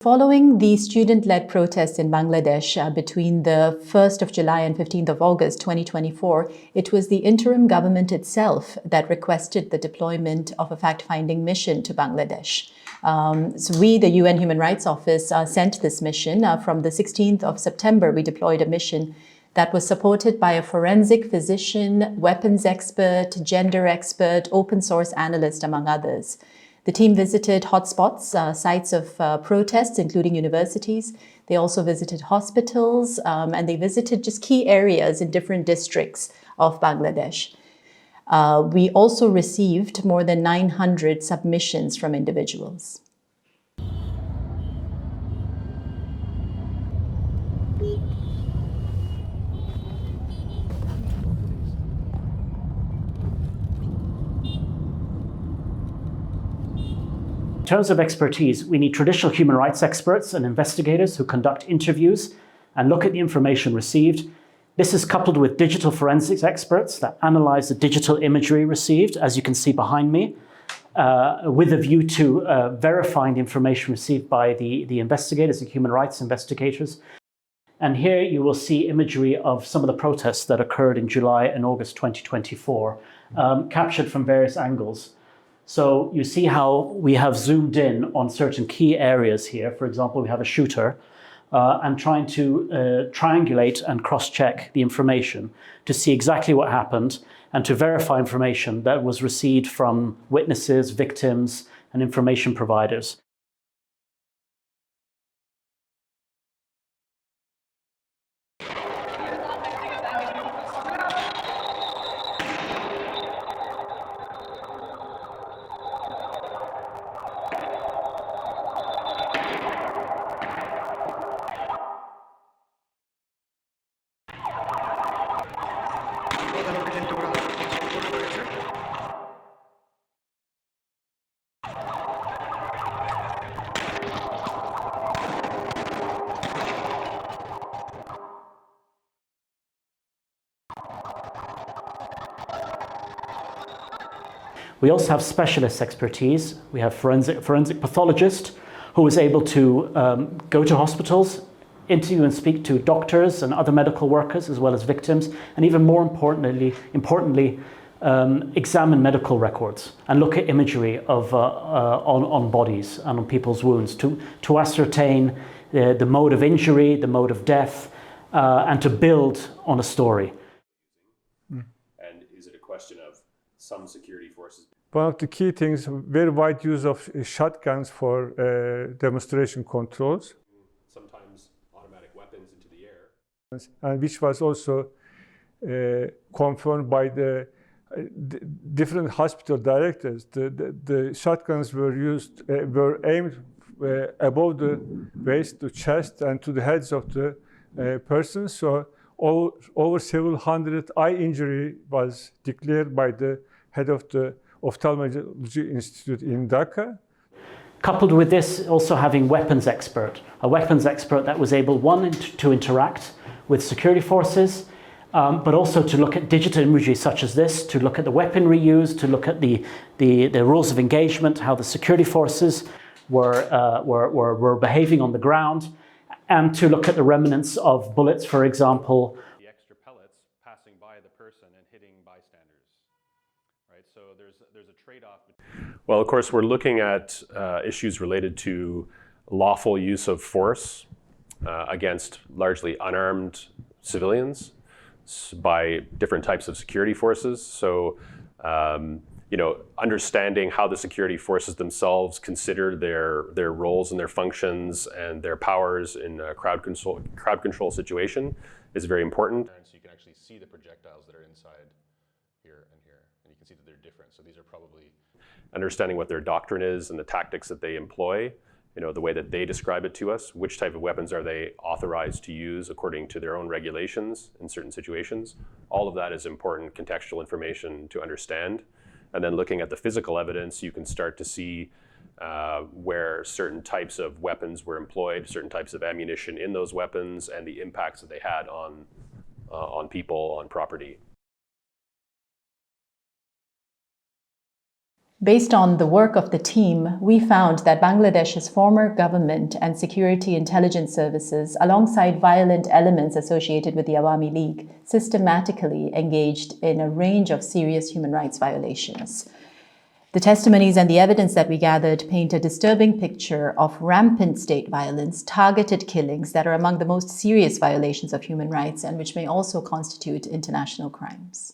Following the student-led protests in Bangladesh between the 1st of July and 15th of August 2024, it was the interim government itself that requested the deployment of a fact-finding mission to Bangladesh. So we, the UN Human Rights Office, sent this mission. From the 16th of September, we deployed a mission that was supported by a forensic physician, weapons expert, gender expert, open source analyst, among others. The team visited hotspots, sites of protests, including universities. They also visited hospitals, and they visited just key areas in different districts of Bangladesh. We also received more than 900 submissions from individuals. In terms of expertise, we need traditional human rights experts and investigators who conduct interviews and look at the information received. This is coupled with digital forensics experts that analyze the digital imagery received, as you can see behind me, with a view to verifying the information received by the investigators, the human rights investigators. And here you will see imagery of some of the protests that occurred in July and August 2024, captured from various angles. So you see how we have zoomed in on certain key areas here. For example, we have a shooter and trying to triangulate and cross-check the information to see exactly what happened and to verify information that was received from witnesses, victims, and information providers. We also have specialist expertise. We have forensic pathologist who is able to go to hospitals, interview and speak to doctors and other medical workers, as well as victims, and even more importantly, examine medical records and look at imagery of on bodies and on people's wounds to ascertain the mode of injury, the mode of death, and to build on a story. And is it a question of some security forces? One of the key things, very wide use of shotguns for demonstration controls. Sometimes automatic weapons into the air. And which was also confirmed by the different hospital directors. The shotguns were aimed above the waist, the chest, and to the heads of the persons. So over several hundred eye injury was declared by the head of the Ophthalmology Institute in Dhaka. Coupled with this, also having a weapons expert that was able, one, to interact with security forces, but also to look at digital imagery such as this, to look at the weaponry used, to look at the rules of engagement, how the security forces were behaving on the ground, and to look at the remnants of bullets, for example. The extra pellets passing by the person and hitting bystanders. Right? So there's a trade-off. Well, of course, we're looking at issues related to lawful use of force against largely unarmed civilians by different types of security forces. So, understanding how the security forces themselves consider their roles and their functions and their powers in a crowd control situation is very important. So you can actually see the projectiles that are inside here and here, and you can see that they're different. So these are probably understanding what their doctrine is and the tactics that they employ, the way that they describe it to us, which type of weapons are they authorized to use according to their own regulations in certain situations. All of that is important contextual information to understand. And then looking at the physical evidence, you can start to see where certain types of weapons were employed, certain types of ammunition in those weapons, and the impacts that they had on people, on property. Based on the work of the team, we found that Bangladesh's former government and security intelligence services, alongside violent elements associated with the Awami League, systematically engaged in a range of serious human rights violations. The testimonies and the evidence that we gathered paint a disturbing picture of rampant state violence, targeted killings that are among the most serious violations of human rights and which may also constitute international crimes.